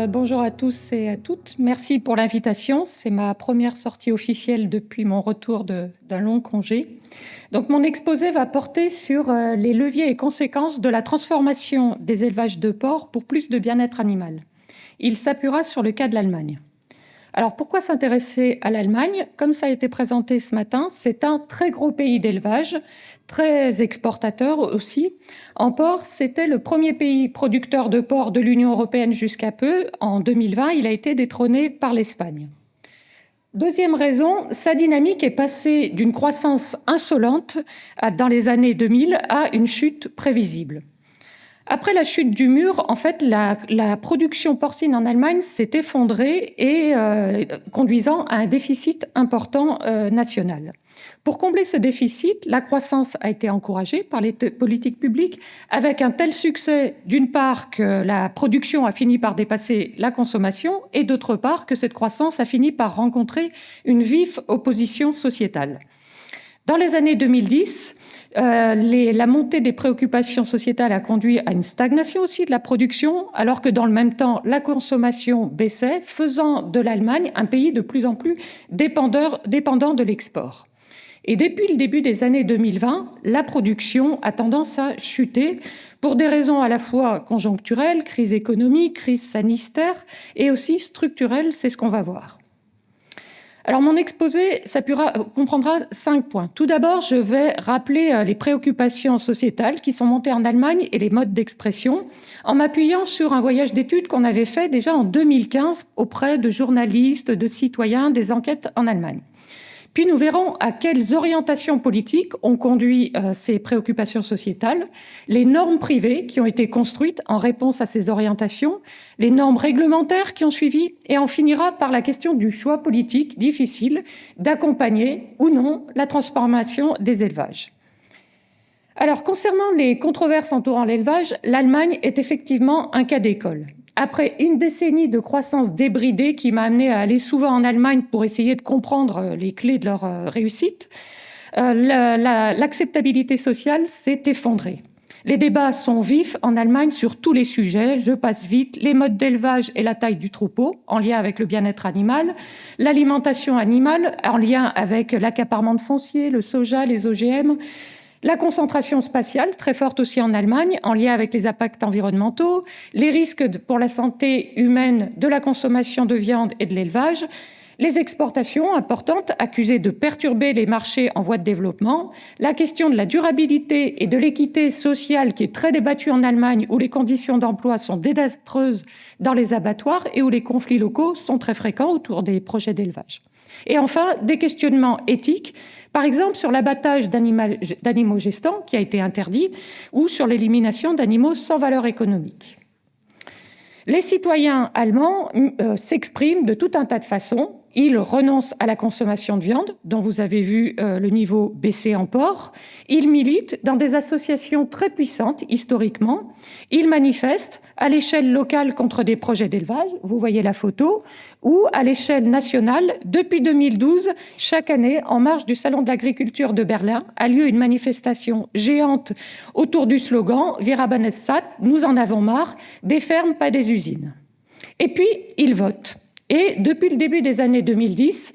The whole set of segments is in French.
Bonjour à tous et à toutes. Merci pour l'invitation. C'est ma première sortie officielle depuis mon retour d'un long congé. Donc, mon exposé va porter sur les leviers et conséquences de la transformation des élevages de porcs pour plus de bien-être animal. Il s'appuiera sur le cas de l'Allemagne. Alors, pourquoi s'intéresser à l'Allemagne? Comme ça a été présenté ce matin, c'est un très gros pays d'élevage, très exportateur aussi. En porc, c'était le premier pays producteur de porc de l'Union européenne jusqu'à peu. En 2020, il a été détrôné par l'Espagne. Deuxième raison, sa dynamique est passée d'une croissance insolente dans les années 2000 à une chute prévisible. Après la chute du mur, en fait, la production porcine en Allemagne s'est effondrée et conduisant à un déficit important national. Pour combler ce déficit, la croissance a été encouragée par les politiques publiques avec un tel succès, d'une part, que la production a fini par dépasser la consommation et d'autre part, que cette croissance a fini par rencontrer une vive opposition sociétale. Dans les années 2010, la montée des préoccupations sociétales a conduit à une stagnation aussi de la production, alors que dans le même temps, la consommation baissait, faisant de l'Allemagne un pays de plus en plus dépendant de l'export. Et depuis le début des années 2020, la production a tendance à chuter pour des raisons à la fois conjoncturelles, crise économique, crise sanitaire, et aussi structurelles, c'est ce qu'on va voir. Alors, mon exposé comprendra 5 points. Tout d'abord, je vais rappeler les préoccupations sociétales qui sont montées en Allemagne et les modes d'expression, en m'appuyant sur un voyage d'études qu'on avait fait déjà en 2015 auprès de journalistes, de citoyens, des enquêtes en Allemagne. Puis nous verrons à quelles orientations politiques ont conduit ces préoccupations sociétales, les normes privées qui ont été construites en réponse à ces orientations, les normes réglementaires qui ont suivi, et on finira par la question du choix politique difficile d'accompagner ou non la transformation des élevages. Alors, concernant les controverses entourant l'élevage, l'Allemagne est effectivement un cas d'école. Après une décennie de croissance débridée qui m'a amené à aller souvent en Allemagne pour essayer de comprendre les clés de leur réussite, l'acceptabilité sociale s'est effondrée. Les débats sont vifs en Allemagne sur tous les sujets. Je passe vite. Les modes d'élevage et la taille du troupeau, en lien avec le bien-être animal. L'alimentation animale, en lien avec l'accaparement de foncier, le soja, les OGM. La concentration spatiale, très forte aussi en Allemagne, en lien avec les impacts environnementaux, les risques pour la santé humaine de la consommation de viande et de l'élevage, les exportations importantes accusées de perturber les marchés en voie de développement, la question de la durabilité et de l'équité sociale qui est très débattue en Allemagne, où les conditions d'emploi sont désastreuses dans les abattoirs et où les conflits locaux sont très fréquents autour des projets d'élevage. Et enfin, des questionnements éthiques, par exemple sur l'abattage d'animaux gestants, qui a été interdit, ou sur l'élimination d'animaux sans valeur économique. Les citoyens allemands s'expriment de tout un tas de façons. Ils renoncent à la consommation de viande, dont vous avez vu le niveau baisser en porc. Ils militent dans des associations très puissantes, historiquement. Ils manifestent à l'échelle locale contre des projets d'élevage, vous voyez la photo, ou à l'échelle nationale. Depuis 2012, chaque année, en marge du Salon de l'agriculture de Berlin, a lieu une manifestation géante autour du slogan « Wir haben es satt », nous en avons marre, des fermes, pas des usines. Et puis, ils votent. Et depuis le début des années 2010,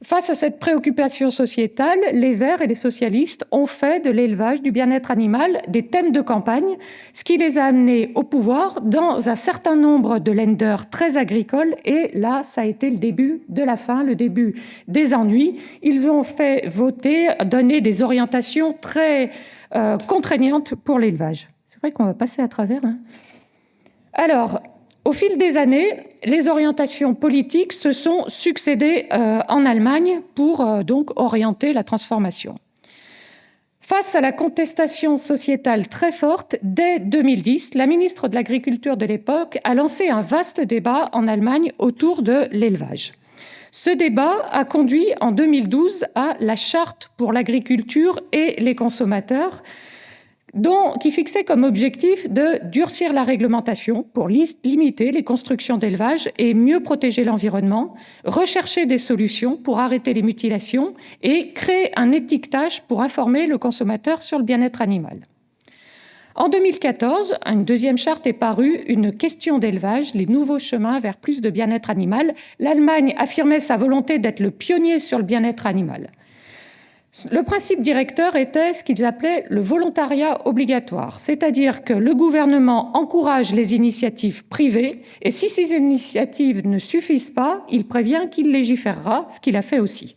face à cette préoccupation sociétale, les Verts et les socialistes ont fait de l'élevage, du bien-être animal, des thèmes de campagne, ce qui les a amenés au pouvoir dans un certain nombre de länders très agricoles. Et là, ça a été le début de la fin, le début des ennuis. Ils ont fait voter, donner des orientations très contraignantes pour l'élevage. C'est vrai qu'on va passer à travers. Alors, au fil des années, les orientations politiques se sont succédées en Allemagne pour donc orienter la transformation. Face à la contestation sociétale très forte, dès 2010, la ministre de l'Agriculture de l'époque a lancé un vaste débat en Allemagne autour de l'élevage. Ce débat a conduit en 2012 à la Charte pour l'agriculture et les consommateurs, qui fixait comme objectif de durcir la réglementation pour limiter les constructions d'élevage et mieux protéger l'environnement, rechercher des solutions pour arrêter les mutilations et créer un étiquetage pour informer le consommateur sur le bien-être animal. En 2014, une deuxième charte est parue, une question d'élevage, les nouveaux chemins vers plus de bien-être animal. L'Allemagne affirmait sa volonté d'être le pionnier sur le bien-être animal. Le principe directeur était ce qu'ils appelaient le volontariat obligatoire, c'est-à-dire que le gouvernement encourage les initiatives privées et si ces initiatives ne suffisent pas, il prévient qu'il légiférera, ce qu'il a fait aussi.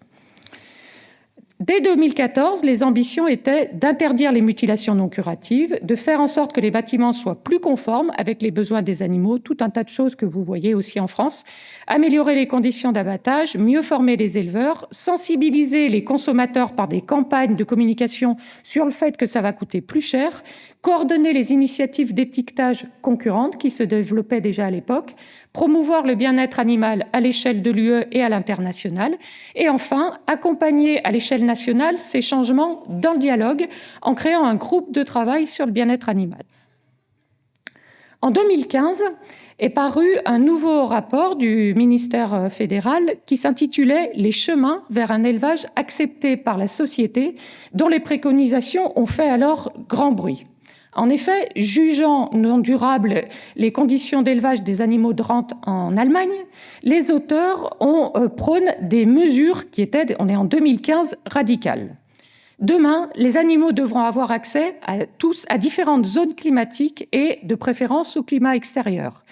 Dès 2014, les ambitions étaient d'interdire les mutilations non curatives, de faire en sorte que les bâtiments soient plus conformes avec les besoins des animaux, tout un tas de choses que vous voyez aussi en France, améliorer les conditions d'abattage, mieux former les éleveurs, sensibiliser les consommateurs par des campagnes de communication sur le fait que ça va coûter plus cher, coordonner les initiatives d'étiquetage concurrentes qui se développaient déjà à l'époque, promouvoir le bien-être animal à l'échelle de l'UE et à l'international, et enfin, accompagner à l'échelle nationale ces changements dans le dialogue en créant un groupe de travail sur le bien-être animal. En 2015 est paru un nouveau rapport du ministère fédéral qui s'intitulait « Les chemins vers un élevage accepté par la société », dont les préconisations ont fait alors grand bruit. En effet, jugeant non durables les conditions d'élevage des animaux de rente en Allemagne, les auteurs prônent des mesures qui étaient, on est en 2015, radicales. Demain, les animaux devront avoir accès à différentes zones climatiques et de préférence au climat extérieur.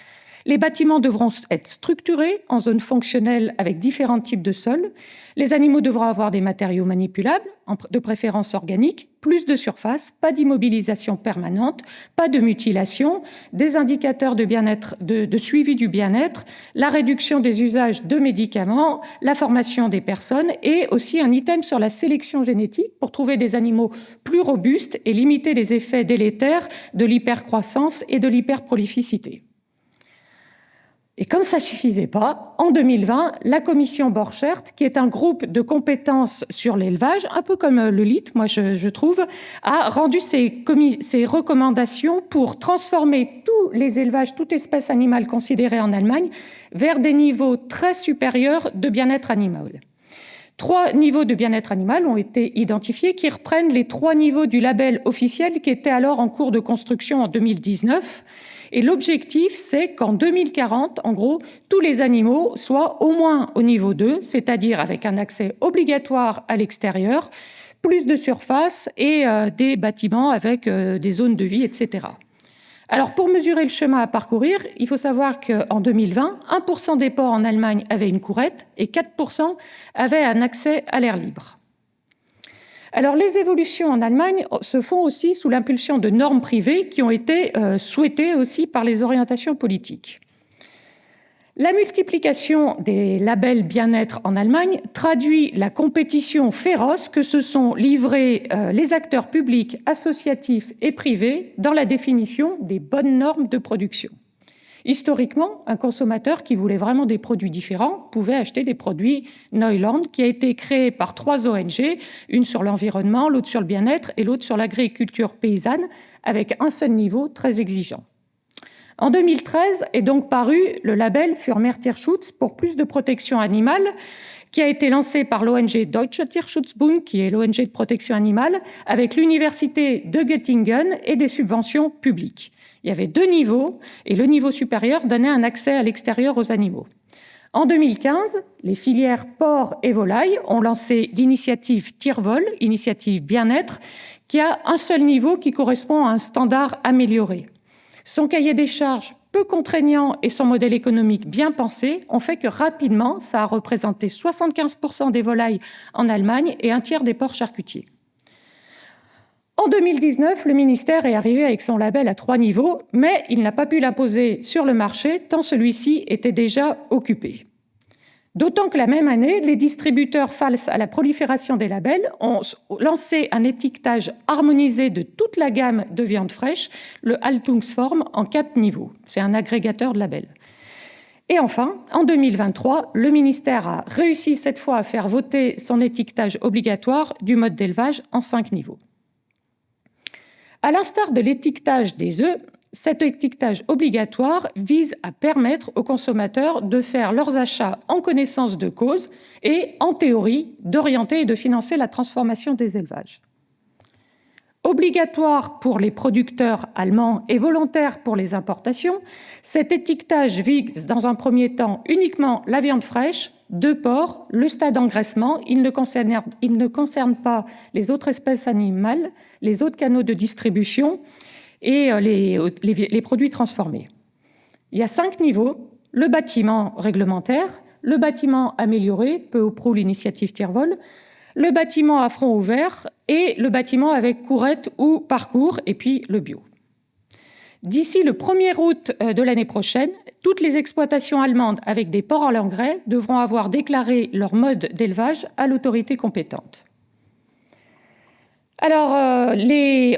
Les bâtiments devront être structurés en zones fonctionnelles avec différents types de sols. Les animaux devront avoir des matériaux manipulables, de préférence organiques, plus de surface, pas d'immobilisation permanente, pas de mutilation, des indicateurs de bien-être, de suivi du bien-être, la réduction des usages de médicaments, la formation des personnes et aussi un item sur la sélection génétique pour trouver des animaux plus robustes et limiter les effets délétères de l'hypercroissance et de l'hyperprolificité. Et comme ça ne suffisait pas, en 2020, la commission Borchert, qui est un groupe de compétences sur l'élevage, un peu comme le LIT, moi je trouve, a rendu ses recommandations pour transformer tous les élevages, toute espèce animale considérée en Allemagne, vers des niveaux très supérieurs de bien-être animal. 3 niveaux de bien-être animal ont été identifiés qui reprennent les 3 niveaux du label officiel qui était alors en cours de construction en 2019. Et l'objectif, c'est qu'en 2040, en gros, tous les animaux soient au moins au niveau 2, c'est-à-dire avec un accès obligatoire à l'extérieur, plus de surface et des bâtiments avec des zones de vie, etc. Alors, pour mesurer le chemin à parcourir, il faut savoir qu'en 2020, 1% des porcs en Allemagne avaient une courette et 4% avaient un accès à l'air libre. Alors, les évolutions en Allemagne se font aussi sous l'impulsion de normes privées qui ont été souhaitées aussi par les orientations politiques. La multiplication des labels bien-être en Allemagne traduit la compétition féroce que se sont livrés les acteurs publics, associatifs et privés dans la définition des bonnes normes de production. Historiquement, un consommateur qui voulait vraiment des produits différents pouvait acheter des produits Neuland, qui a été créé par 3 ONG, une sur l'environnement, l'autre sur le bien-être et l'autre sur l'agriculture paysanne, avec un seul niveau très exigeant. En 2013 est donc paru le label Für mehr Tierschutz pour plus de protection animale, qui a été lancé par l'ONG Deutscher Tierschutzbund, qui est l'ONG de protection animale, avec l'université de Göttingen et des subventions publiques. Il y avait 2 niveaux, et le niveau supérieur donnait un accès à l'extérieur aux animaux. En 2015, les filières porc et volaille ont lancé l'initiative Tierwohl, initiative bien-être, qui a un seul niveau qui correspond à un standard amélioré. Son cahier des charges peu contraignant et son modèle économique bien pensé ont fait que rapidement, ça a représenté 75% des volailles en Allemagne et un tiers des porcs charcutiers. En 2019, le ministère est arrivé avec son label à 3 niveaux, mais il n'a pas pu l'imposer sur le marché tant celui-ci était déjà occupé. D'autant que la même année, les distributeurs, face à la prolifération des labels, ont lancé un étiquetage harmonisé de toute la gamme de viande fraîche, le Haltungsform, en 4 niveaux. C'est un agrégateur de labels. Et enfin, en 2023, le ministère a réussi cette fois à faire voter son étiquetage obligatoire du mode d'élevage en 5 niveaux. À l'instar de l'étiquetage des œufs, cet étiquetage obligatoire vise à permettre aux consommateurs de faire leurs achats en connaissance de cause et, en théorie, d'orienter et de financer la transformation des élevages. Obligatoire pour les producteurs allemands et volontaire pour les importations, cet étiquetage vise dans un premier temps uniquement la viande fraîche, de porc, le stade d'engraissement. Il ne concerne pas les autres espèces animales, les autres canaux de distribution et les produits transformés. Il y a 5 niveaux: le bâtiment réglementaire, le bâtiment amélioré, peu ou prou l'initiative tire-vol, le bâtiment à front ouvert et le bâtiment avec courette ou parcours, et puis le bio. D'ici le 1er août de l'année prochaine, toutes les exploitations allemandes avec des porcs à l'engrais devront avoir déclaré leur mode d'élevage à l'autorité compétente. Alors, les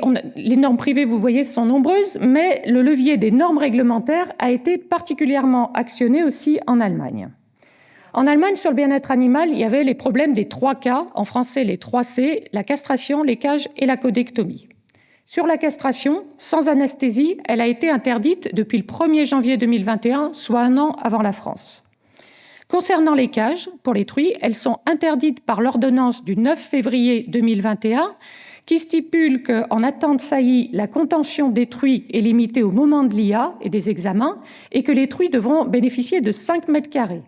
normes privées, vous voyez, sont nombreuses, mais le levier des normes réglementaires a été particulièrement actionné aussi en Allemagne. En Allemagne, sur le bien-être animal, il y avait les problèmes des 3 K, en français les 3 C, la castration, les cages et la codectomie. Sur la castration, sans anesthésie, elle a été interdite depuis le 1er janvier 2021, soit 1 an avant la France. Concernant les cages, pour les truies, elles sont interdites par l'ordonnance du 9 février 2021 qui stipule qu'en attente saillie, la contention des truies est limitée au moment de l'IA et des examens et que les truies devront bénéficier de 5 mètres carrés.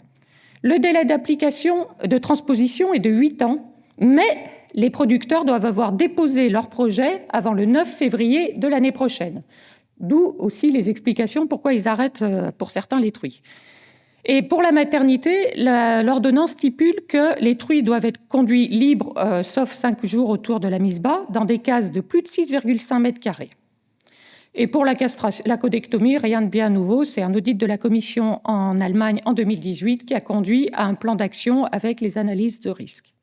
Le délai d'application de transposition est de 8 ans, mais les producteurs doivent avoir déposé leur projet avant le 9 février de l'année prochaine. D'où aussi les explications pourquoi ils arrêtent pour certains les truies. Et pour la maternité, l'ordonnance stipule que les truies doivent être conduits libres, sauf 5 jours autour de la mise bas, dans des cases de plus de 6,5 mètres carrés. Et pour la codectomie, rien de bien nouveau, c'est un audit de la Commission en Allemagne en 2018 qui a conduit à un plan d'action avec les analyses de risque.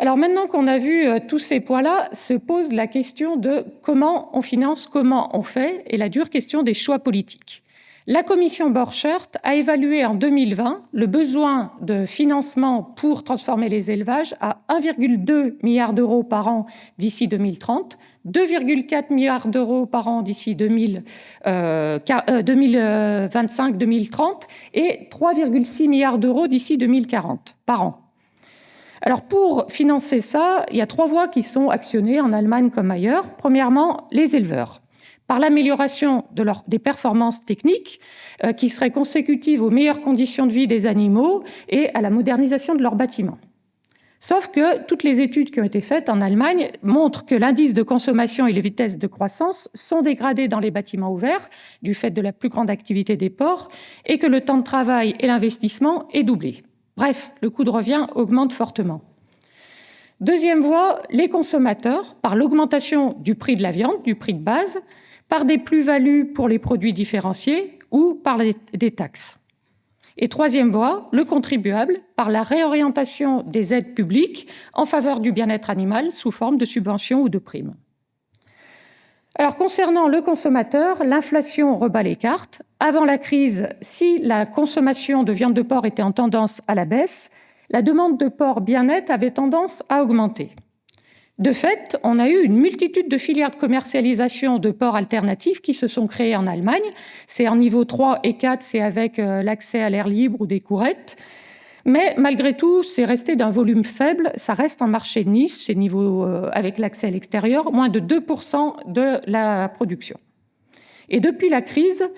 Alors maintenant qu'on a vu tous ces points-là, se pose la question de comment on finance, comment on fait, et la dure question des choix politiques. La commission Borchert a évalué en 2020 le besoin de financement pour transformer les élevages à 1,2 milliard d'euros par an d'ici 2030, 2,4 milliards d'euros par an d'ici 2025-2030 et 3,6 milliards d'euros d'ici 2040 par an. Alors pour financer ça, il y a 3 voies qui sont actionnées en Allemagne comme ailleurs. Premièrement, les éleveurs, par l'amélioration des performances techniques qui seraient consécutives aux meilleures conditions de vie des animaux et à la modernisation de leurs bâtiments. Sauf que toutes les études qui ont été faites en Allemagne montrent que l'indice de consommation et les vitesses de croissance sont dégradés dans les bâtiments ouverts du fait de la plus grande activité des porcs et que le temps de travail et l'investissement est doublé. Bref, le coût de revient augmente fortement. Deuxième voie, les consommateurs, par l'augmentation du prix de la viande, du prix de base, par des plus-values pour les produits différenciés ou par des taxes. Et troisième voie, le contribuable, par la réorientation des aides publiques en faveur du bien-être animal sous forme de subventions ou de primes. Alors, concernant le consommateur, l'inflation rebat les cartes. Avant la crise, si la consommation de viande de porc était en tendance à la baisse, la demande de porc bien-être avait tendance à augmenter. De fait, on a eu une multitude de filières de commercialisation de porcs alternatifs qui se sont créées en Allemagne. C'est en niveau 3 et 4, c'est avec l'accès à l'air libre ou des courettes. Mais malgré tout, c'est resté d'un volume faible. Ça reste un marché de niche, c'est niveau avec l'accès à l'extérieur, moins de 2% de la production. Et depuis la crise,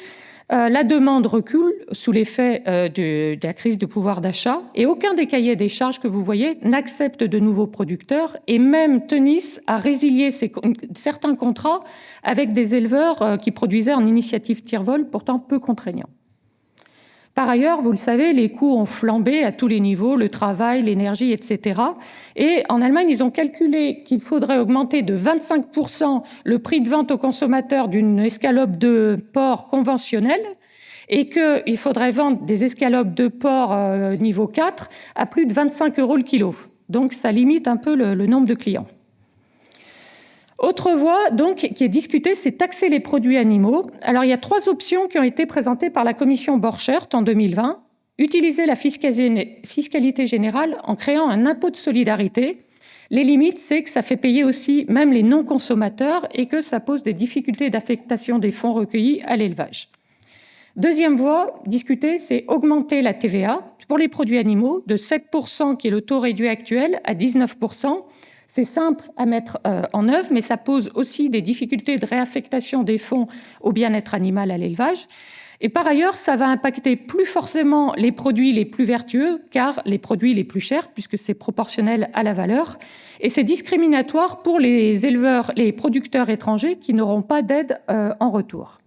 la demande recule sous l'effet de la crise de pouvoir d'achat et aucun des cahiers des charges que vous voyez n'accepte de nouveaux producteurs et même tenissent à résilier certains contrats avec des éleveurs qui produisaient en initiative tire-vol, pourtant peu contraignants. Par ailleurs, vous le savez, les coûts ont flambé à tous les niveaux, le travail, l'énergie, etc. Et en Allemagne, ils ont calculé qu'il faudrait augmenter de 25% le prix de vente aux consommateurs d'une escalope de porc conventionnelle et qu'il faudrait vendre des escalopes de porc niveau 4 à plus de 25 € le kilo. Donc, ça limite un peu le nombre de clients. Autre voie, donc, qui est discutée, c'est taxer les produits animaux. Alors, il y a 3 options qui ont été présentées par la commission Borchert en 2020. Utiliser la fiscalité générale en créant un impôt de solidarité. Les limites, c'est que ça fait payer aussi même les non-consommateurs et que ça pose des difficultés d'affectation des fonds recueillis à l'élevage. Deuxième voie discutée, c'est augmenter la TVA pour les produits animaux de 7%, qui est le taux réduit actuel, à 19%. C'est simple à mettre en œuvre, mais ça pose aussi des difficultés de réaffectation des fonds au bien-être animal à l'élevage. Et par ailleurs, ça va impacter plus forcément les produits les plus vertueux, car les produits les plus chers, puisque c'est proportionnel à la valeur. Et c'est discriminatoire pour les éleveurs, les producteurs étrangers qui n'auront pas d'aide en retour.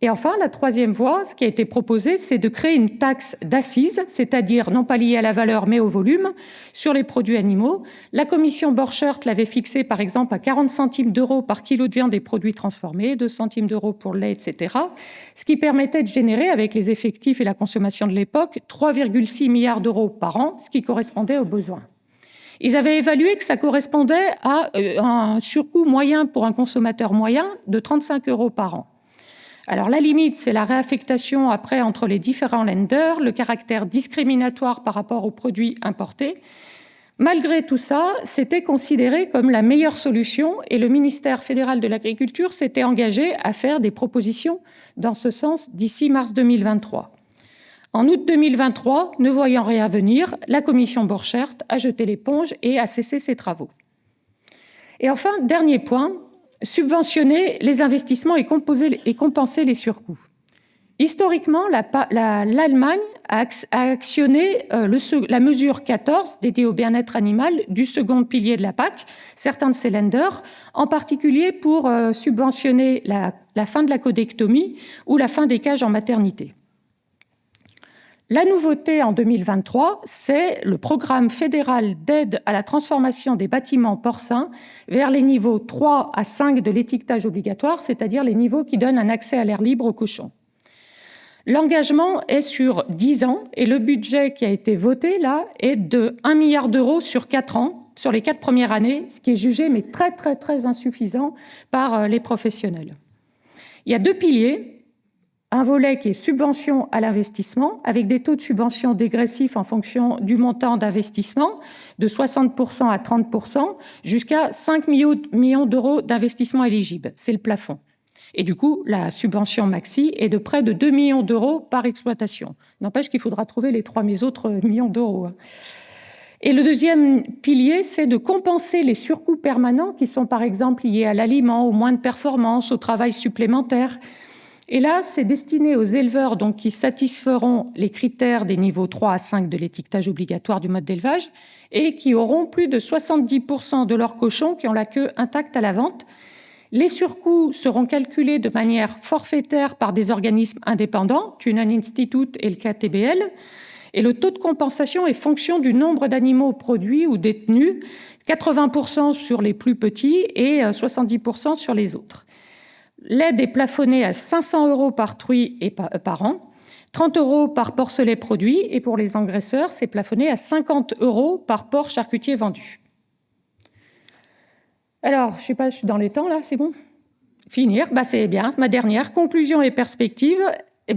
Et enfin, la troisième voie, ce qui a été proposé, c'est de créer une taxe d'assises, c'est-à-dire non pas liée à la valeur mais au volume, sur les produits animaux. La commission Borchert l'avait fixée par exemple à 40 centimes d'euros par kilo de viande et produits transformés, 2 centimes d'euros pour le lait, etc. Ce qui permettait de générer, avec les effectifs et la consommation de l'époque, 3,6 milliards d'euros par an, ce qui correspondait aux besoins. Ils avaient évalué que ça correspondait à un surcoût moyen pour un consommateur moyen de 35 euros par an. Alors la limite, c'est la réaffectation après entre les différents lenders, le caractère discriminatoire par rapport aux produits importés. Malgré tout ça, c'était considéré comme la meilleure solution et le ministère fédéral de l'Agriculture s'était engagé à faire des propositions dans ce sens d'ici mars 2023. En août 2023, ne voyant rien venir, la commission Borchert a jeté l'éponge et a cessé ses travaux. Et enfin, dernier point, subventionner les investissements et compenser les surcoûts. Historiquement, l'Allemagne a actionné la mesure 14 dédiée au bien-être animal du second pilier de la PAC, certains de ses lenders, en particulier pour subventionner la fin de la codectomie ou la fin des cages en maternité. La nouveauté en 2023, c'est le programme fédéral d'aide à la transformation des bâtiments porcins vers les niveaux 3 à 5 de l'étiquetage obligatoire, c'est-à-dire les niveaux qui donnent un accès à l'air libre aux cochons. L'engagement est sur 10 ans et le budget qui a été voté là est de 1 milliard d'euros sur 4 ans, sur les 4 premières années, ce qui est jugé mais très très très insuffisant par les professionnels. Il y a 2 piliers. Un volet qui est subvention à l'investissement, avec des taux de subvention dégressifs en fonction du montant d'investissement, de 60% à 30%, jusqu'à 5 millions d'euros d'investissement éligible. C'est le plafond. Et du coup, la subvention maxi est de près de 2 millions d'euros par exploitation. N'empêche qu'il faudra trouver les 3 autres millions d'euros. Et le deuxième pilier, c'est de compenser les surcoûts permanents qui sont par exemple liés à l'aliment, aux moins de performance, au travail supplémentaire. Et là, c'est destiné aux éleveurs donc, qui satisferont les critères des niveaux 3 à 5 de l'étiquetage obligatoire du mode d'élevage et qui auront plus de 70% de leurs cochons qui ont la queue intacte à la vente. Les surcoûts seront calculés de manière forfaitaire par des organismes indépendants, Thunen Institute et le KTBL, et le taux de compensation est fonction du nombre d'animaux produits ou détenus, 80% sur les plus petits et 70% sur les autres. L'aide est plafonnée à 500 euros par truie et par an, 30 euros par porcelet produit, et pour les engraisseurs, c'est plafonné à 50 euros par porc charcutier vendu. Alors, je ne sais pas, je suis dans les temps là, c'est bon ? Finir, c'est bien. Ma dernière conclusion et perspective.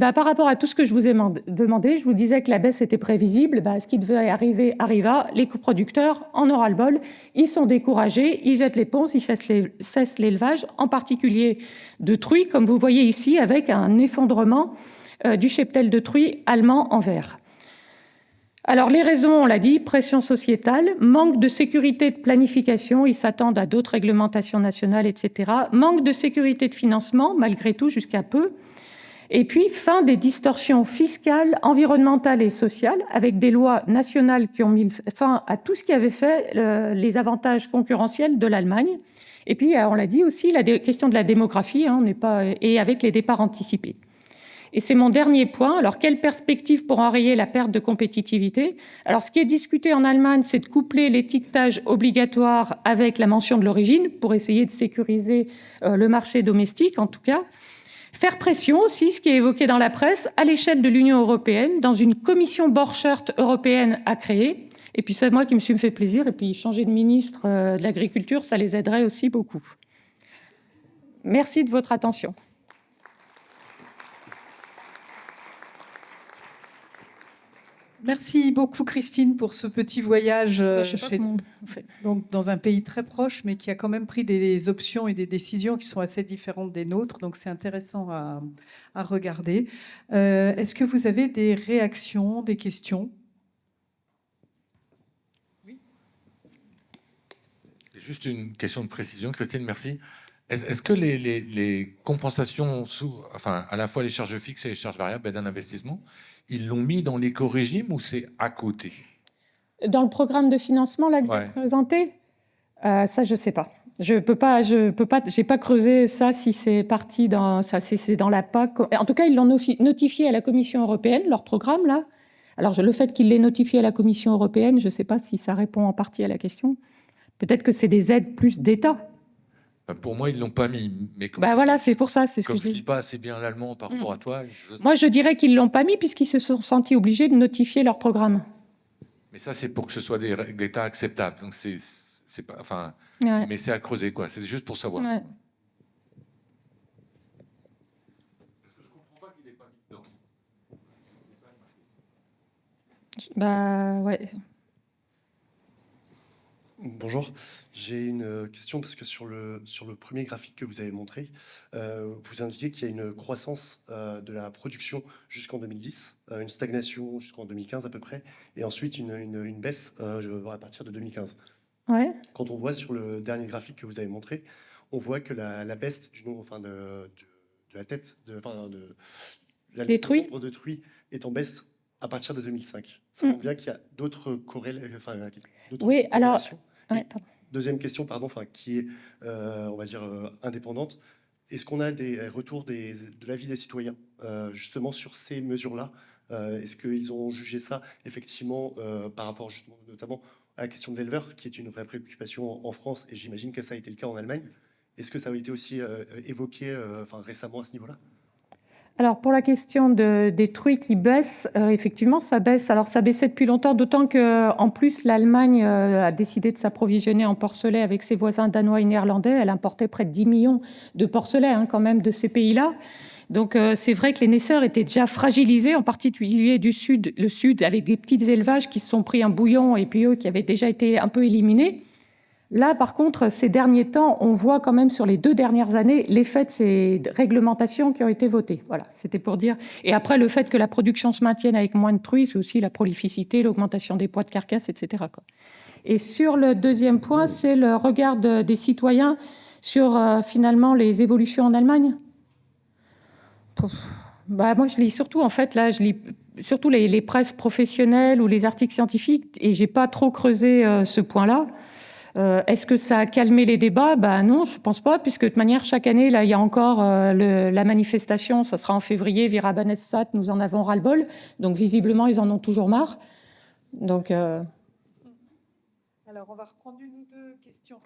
Par rapport à tout ce que je vous ai demandé, je vous disais que la baisse était prévisible. Ce qui devait arriver arriva. Les producteurs en ont ras-le-bol. Ils sont découragés, ils jettent l'éponge, ils cessent l'élevage, en particulier de truies, comme vous voyez ici, avec un effondrement du cheptel de truies allemand en vert. Alors les raisons, on l'a dit, pression sociétale, manque de sécurité de planification, ils s'attendent à d'autres réglementations nationales, etc. Manque de sécurité de financement, malgré tout, jusqu'à peu. Et puis, fin des distorsions fiscales, environnementales et sociales, avec des lois nationales qui ont mis fin à tout ce qui avait fait les avantages concurrentiels de l'Allemagne. Et puis, on l'a dit aussi, la question de la démographie, et avec les départs anticipés. Et c'est mon dernier point. Alors, quelle perspective pour enrayer la perte de compétitivité ? Alors, ce qui est discuté en Allemagne, c'est de coupler l'étiquetage obligatoire avec la mention de l'origine pour essayer de sécuriser le marché domestique, en tout cas. Faire pression aussi, ce qui est évoqué dans la presse, à l'échelle de l'Union européenne, dans une commission Borchert européenne à créer. Et puis c'est moi qui me suis fait plaisir. Et puis changer de ministre de l'Agriculture, ça les aiderait aussi beaucoup. Merci de votre attention. Merci beaucoup, Christine, pour ce petit voyage donc, dans un pays très proche, mais qui a quand même pris des options et des décisions qui sont assez différentes des nôtres. Donc, c'est intéressant à regarder. Est-ce que vous avez des réactions, des questions ? Oui. Juste une question de précision, Christine, merci. Est-ce que les compensations, à la fois les charges fixes et les charges variables d'un investissement, ils l'ont mis dans l'éco-régime ou c'est à côté? Dans le programme de financement là, que j'ai présenté, ça, je ne sais pas. Je peux pas, j'ai pas creusé ça si c'est parti dans ça, si c'est dans la PAC. En tout cas, ils l'ont notifié à la Commission européenne, leur programme là. Alors, le fait qu'ils l'aient notifié à la Commission européenne, je ne sais pas si ça répond en partie à la question. Peut-être que c'est des aides plus d'État. Pour moi, ils l'ont pas mis. Mais voilà, c'est pour ça. C'est ce comme que je dis pas assez bien l'allemand par rapport à toi. Moi, je dirais qu'ils l'ont pas mis puisqu'ils se sont sentis obligés de notifier leur programme. Mais ça, c'est pour que ce soit des règles d'État acceptables. Donc c'est pas, mais c'est à creuser quoi. C'est juste pour savoir. Ouais. Parce que je comprends pas qu'il ait pas mis dedans. Ouais. Bonjour, j'ai une question parce que sur le premier graphique que vous avez montré, vous indiquez qu'il y a une croissance de la production jusqu'en 2010, une stagnation jusqu'en 2015 à peu près, et ensuite une baisse à partir de 2015. Ouais. Quand on voit sur le dernier graphique que vous avez montré, on voit que la baisse du nombre, de la tête, le nombre de truies est en baisse à partir de 2005. Ça montre bien qu'il y a d'autres corrélations. Oui, alors. Deuxième question, qui est, on va dire, indépendante. Est-ce qu'on a des retours de l'avis des citoyens, justement, sur ces mesures-là? Est-ce qu'ils ont jugé ça, effectivement, par rapport, justement, notamment, à la question de l'éleveur, qui est une vraie préoccupation en France, et j'imagine que ça a été le cas en Allemagne. Est-ce que ça a été aussi évoqué récemment à ce niveau-là? Alors, pour la question des truies qui baissent, effectivement, ça baisse. Alors, ça baissait depuis longtemps, d'autant qu'en plus, l'Allemagne a décidé de s'approvisionner en porcelet avec ses voisins danois et néerlandais. Elle importait près de 10 millions de porcelets, quand même, de ces pays-là. Donc, c'est vrai que les naisseurs étaient déjà fragilisés, en particulier du sud, le sud, avec des petits élevages qui se sont pris un bouillon et puis eux qui avaient déjà été un peu éliminés. Là, par contre, ces derniers temps, on voit quand même sur les 2 dernières années l'effet de ces réglementations qui ont été votées. Voilà, c'était pour dire. Et après, le fait que la production se maintienne avec moins de truies, c'est aussi la prolificité, l'augmentation des poids de carcasse, etc. Et sur le deuxième point, c'est le regard des citoyens sur finalement les évolutions en Allemagne. Moi, je lis surtout, je lis surtout les presses professionnelles ou les articles scientifiques et j'ai pas trop creusé ce point-là. Est-ce que ça a calmé les débats? Non, je ne pense pas, puisque de toute manière, chaque année, là, il y a encore la manifestation, ça sera en février, Vira Banessat, nous en avons ras-le-bol. Donc, visiblement, ils en ont toujours marre. Donc, Alors, on va reprendre une ou deux questions.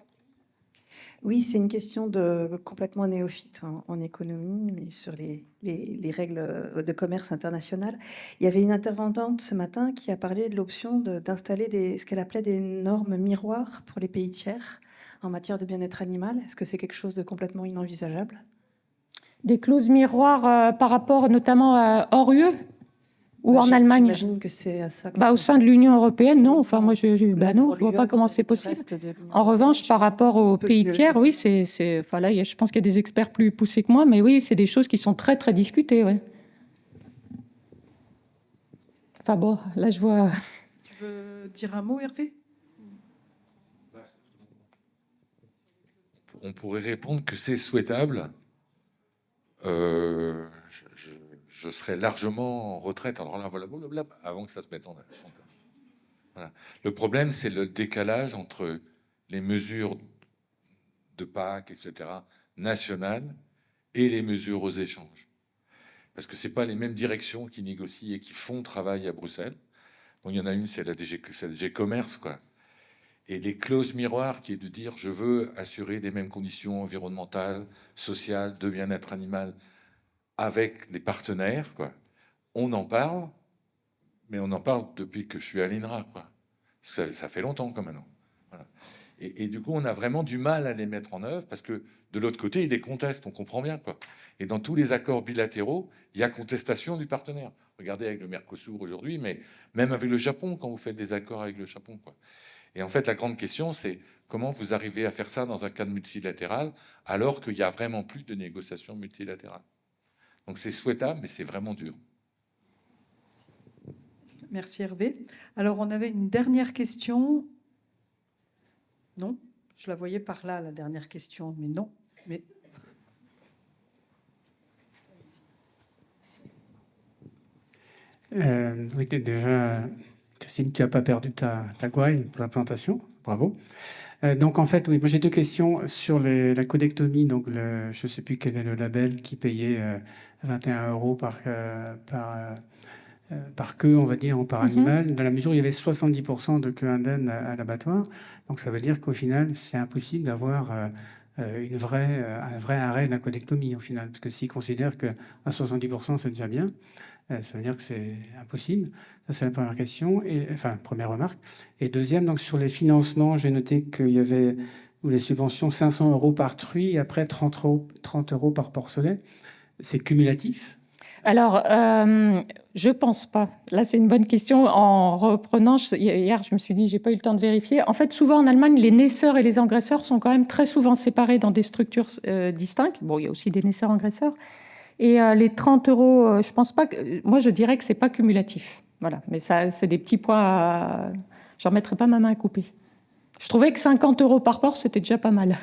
Oui, c'est une question de complètement néophyte en économie, mais sur les règles de commerce international. Il y avait une intervenante ce matin qui a parlé de l'option d'installer ce qu'elle appelait des normes miroirs pour les pays tiers en matière de bien-être animal. Est-ce que c'est quelque chose de complètement inenvisageable? Des clauses miroirs par rapport notamment hors UE ou en Allemagne? J'imagine que c'est à ça. Au sein de l'Union européenne, non. Enfin, moi, non, je vois pas comment c'est possible. En revanche, par rapport aux pays tiers, oui, là, je pense qu'il y a des experts plus poussés que moi, mais oui, c'est des choses qui sont très, très discutées, ouais. Enfin bon, là, je vois. Tu veux dire un mot, Hervé? On pourrait répondre que c'est souhaitable. Je serais largement en retraite. Alors là, voilà, avant que ça se mette en place. Voilà. Le problème, c'est le décalage entre les mesures de PAC, etc., nationales, et les mesures aux échanges. Parce que ce n'est pas les mêmes directions qui négocient et qui font travail à Bruxelles. Donc il y en a une, c'est la DG Commerce, quoi. Et les clauses miroirs, qui est de dire je veux assurer des mêmes conditions environnementales, sociales, de bien-être animal avec les partenaires, quoi. On en parle, mais on en parle depuis que je suis à l'INRA, quoi. Ça fait longtemps quand même. Voilà. Et du coup, on a vraiment du mal à les mettre en œuvre parce que de l'autre côté, ils les contestent, on comprend bien, quoi. Et dans tous les accords bilatéraux, il y a contestation du partenaire. Regardez avec le Mercosur aujourd'hui, mais même avec le Japon, quand vous faites des accords avec le Japon, quoi. Et en fait, la grande question, c'est comment vous arrivez à faire ça dans un cadre multilatéral alors qu'il n'y a vraiment plus de négociations multilatérales. Donc c'est souhaitable, mais c'est vraiment dur. Merci Hervé. Alors, on avait une dernière question. Non, Je la voyais par là, la dernière question, mais non. Mais... Oui, déjà, Christine, tu n'as pas perdu ta gouaille pour la présentation. Bravo. Donc, en fait, oui, moi j'ai deux questions sur la codectomie. Donc, je ne sais plus quel est le label qui payait 21 € par queue, on va dire, ou par animal, dans la mesure où il y avait 70% de queue indemne à l'abattoir. Donc, ça veut dire qu'au final, c'est impossible d'avoir un vrai arrêt de la codectomie, au final. Parce que s'ils considèrent qu'à 70%, c'est déjà bien, ça veut dire que c'est impossible. Ça, c'est la première question, première remarque. Et deuxième, donc sur les financements, j'ai noté qu'il y avait les subventions 500 € par truie et après 30 € par porcelet. C'est cumulatif? Alors, je pense pas. Là, c'est une bonne question. En reprenant, hier, je me suis dit, j'ai pas eu le temps de vérifier. En fait, souvent en Allemagne, les naisseurs et les engraisseurs sont quand même très souvent séparés dans des structures distinctes. Bon, il y a aussi des naisseurs-engraisseurs. Et les 30 €, je pense pas que... Moi, je dirais que c'est pas cumulatif. Voilà. Mais ça, c'est des petits points. J'en mettrai pas ma main à couper. Je trouvais que 50 € par porc, c'était déjà pas mal.